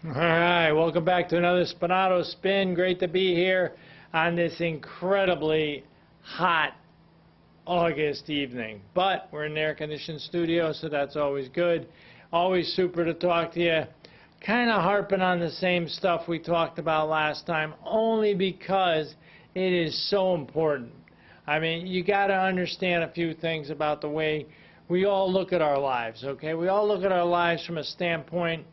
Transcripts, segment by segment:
All right, welcome back to another Spinato Spin. Great to be here on this incredibly hot August evening. But we're in an air-conditioned studio, so that's always good. Always super to talk to you. Kind of harping on the same stuff we talked about last time, only because it is so important. I mean, you got to understand a few things about the way we all look at our lives, okay? We all look at our lives from a standpoint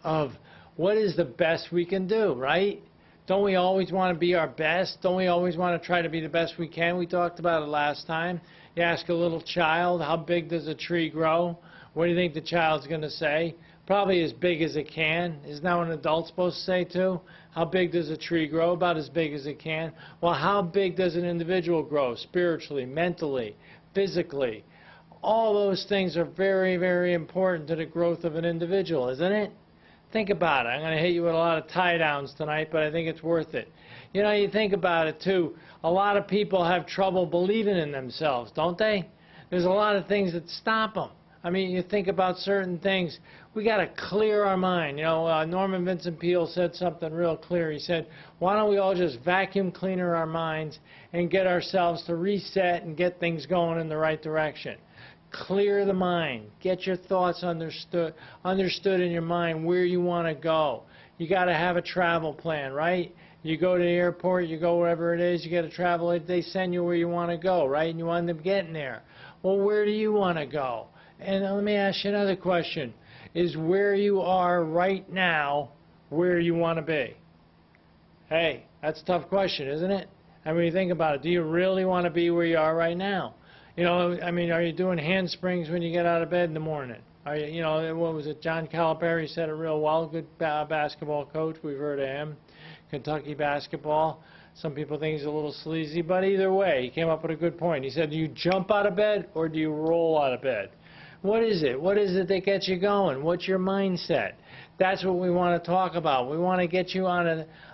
of what is the best we can do, right? Don't we always want to be our best? Don't we always want to try to be the best we can? We talked about it last time. You ask a little child, how big does a tree grow? What do you think the child's going to say? Probably as big as it can. Isn't that what an adult's supposed to say too? How big does a tree grow? About as big as it can. Well, how big does an individual grow? Spiritually, mentally, physically. All those things are very, very important to the growth of an individual, isn't it? Think about it. I'm going to hit you with a lot of tie-downs tonight, but I think it's worth it. You know, you think about it, too. A lot of people have trouble believing in themselves, don't they? There's a lot of things that stop them. I mean, you think about certain things. We got to clear our mind. You know, Norman Vincent Peale said something real clear. He said, why don't we all just vacuum cleaner our minds and get ourselves to reset and get things going in the right direction? Clear the mind. Get your thoughts understood in your mind where you want to go. You got to have a travel plan, right? You go to the airport, you go wherever it is, you get a travel, they send you where you want to go, right? And you end up getting there. Well, where do you want to go? And let me ask you another question. Is where you are right now where you want to be? Hey, that's a tough question, isn't it? I mean, think about it. Do you really want to be where you are right now? You know, I mean, are you doing handsprings when you get out of bed in the morning? Are you know, what was it? John Calipari said it real well. Good basketball coach. We've heard of him. Kentucky basketball. Some people think he's a little sleazy, but either way, he came up with a good point. He said, do you jump out of bed or do you roll out of bed? What is it? What is it that gets you going? What's your mindset? That's what we want to talk about. We want to get you on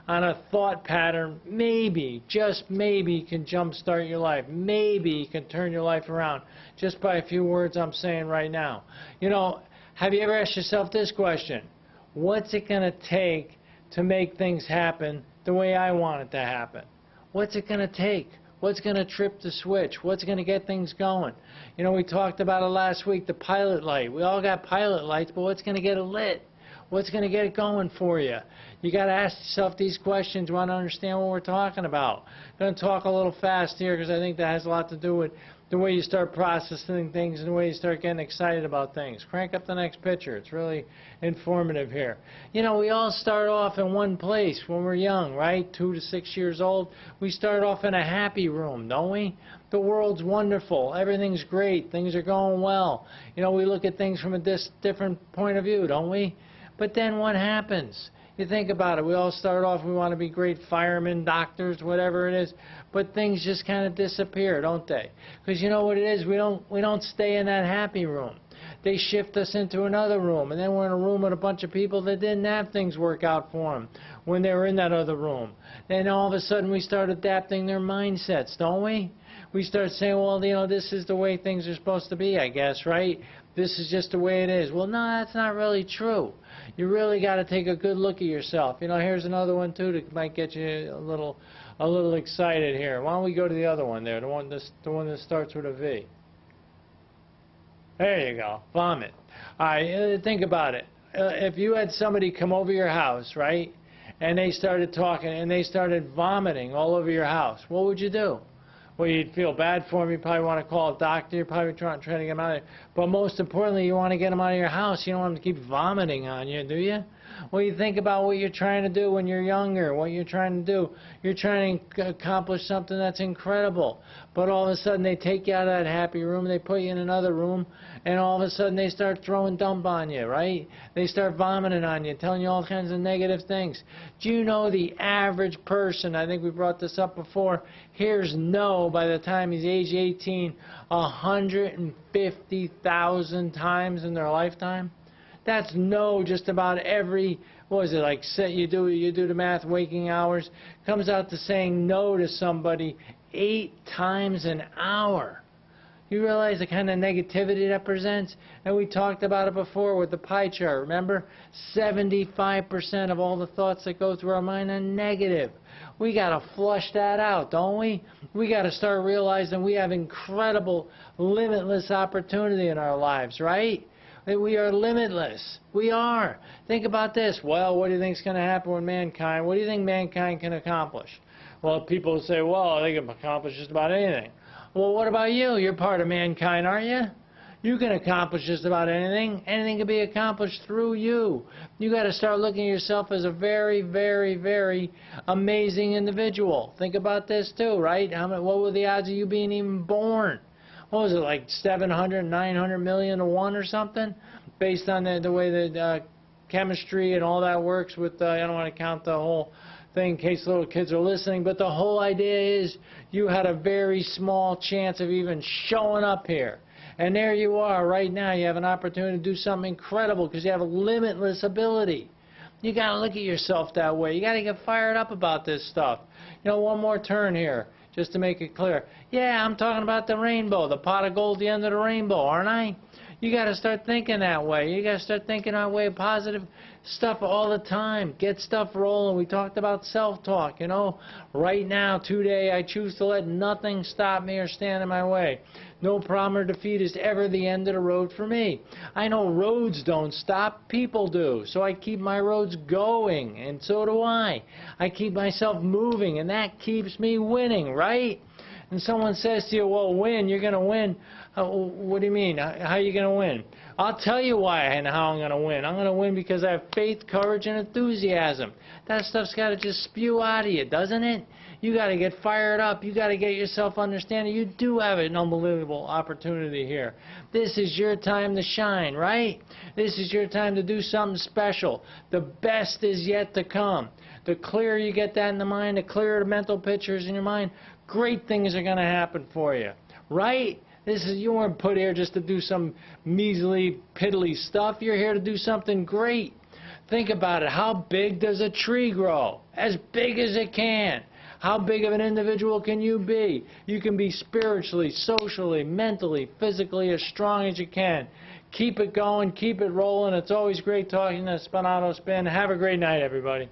a thought pattern. Maybe, just maybe, can jumpstart your life. Maybe you can turn your life around just by a few words I'm saying right now. You know, have you ever asked yourself this question? What's it going to take to make things happen the way I want it to happen? What's it going to take? What's going to trip the switch? What's going to get things going? You know, we talked about it last week, the pilot light. We all got pilot lights, but what's going to get it lit? What's going to get it going for you? You got to ask yourself these questions. You want to understand what we're talking about. I'm going to talk a little fast here because I think that has a lot to do with the way you start processing things and the way you start getting excited about things. Crank up the next picture. It's really informative here. You know, we all start off in one place when we're young, right? 2 to 6 years old. We start off in a happy room, don't we? The world's wonderful. Everything's great. Things are going well. You know, we look at things from a different point of view, don't we? But then what happens? You think about it. We all start off, we want to be great firemen, doctors, whatever it is, but things just kind of disappear, don't they? Because you know what it is? We don't stay in that happy room. They shift us into another room, and then we're in a room with a bunch of people that didn't have things work out for them when they were in that other room. Then all of a sudden we start adapting their mindsets, don't we? We start saying, well, you know, this is the way things are supposed to be, I guess, right? This is just the way it is. Well, no, that's not really true. You really got to take a good look at yourself. You know, here's another one, too, that might get you a little excited here. Why don't we go to the other one there, the one that starts with a V. There you go, vomit. All right, think about it. If you had somebody come over your house, right, and they started talking and they started vomiting all over your house, what would you do? Well, you'd feel bad for them. You probably want to call a doctor. You're probably trying to get them out of there. But most importantly, you want to get them out of your house. You don't want them to keep vomiting on you, do you? Well, you think about what you're trying to do when you're younger, what you're trying to do. You're trying to accomplish something that's incredible. But all of a sudden, they take you out of that happy room, they put you in another room, and all of a sudden, they start throwing dump on you, right? They start vomiting on you, telling you all kinds of negative things. Do you know the average person, I think we brought this up before, hears no by the time he's age 18 150,000 times in their lifetime? That's no just about every, what is it, like you do the math, waking hours, comes out to saying no to somebody 8 times an hour. You realize the kind of negativity that presents? And we talked about it before with the pie chart, remember? 75% of all the thoughts that go through our mind are negative. We got to flush that out, don't we? We got to start realizing we have incredible, limitless opportunity in our lives, right? That we are limitless. We are. Think about this. Well, what do you think is going to happen with mankind? What do you think mankind can accomplish? Well, people say, well, they can accomplish just about anything. Well, what about you? You're part of mankind, aren't you? You can accomplish just about anything. Anything can be accomplished through you. You got to start looking at yourself as a very, very, very amazing individual. Think about this too, right? What were the odds of you being even born? What was it, like 700, 900 million to 1 or something? Based on the way that chemistry and all that works with, I don't want to count the whole thing in case little kids are listening, but the whole idea is you had a very small chance of even showing up here. And there you are right now. You have an opportunity to do something incredible because you have a limitless ability. You got to look at yourself that way. You got to get fired up about this stuff. You know, one more turn here, just to make it clear. Yeah, I'm talking about the rainbow, the pot of gold at the end of the rainbow, aren't I? You got to start thinking that way. You got to start thinking that way, positive stuff all the time. Get stuff rolling. We talked about self-talk, you know. Right now, today, I choose to let nothing stop me or stand in my way. No problem or defeat is ever the end of the road for me. I know roads don't stop, people do. So I keep my roads going, and so do I. I keep myself moving, and that keeps me winning, right? And someone says to you, well, win, you're going to win. What do you mean? How are you going to win? I'll tell you why and how I'm going to win. I'm going to win because I have faith, courage, and enthusiasm. That stuff's got to just spew out of you, doesn't it? You got to get fired up. You got to get yourself understanding you do have an unbelievable opportunity here. This is your time to shine, right? This is your time to do something special. The best is yet to come. The clearer you get that in the mind, the clearer the mental pictures in your mind, great things are going to happen for you, right? You weren't put here just to do some measly, piddly stuff. You're here to do something great. Think about it. How big does a tree grow? As big as it can. How big of an individual can you be? You can be spiritually, socially, mentally, physically as strong as you can. Keep it going. Keep it rolling. It's always great talking to Spinato Spin. Have a great night, everybody.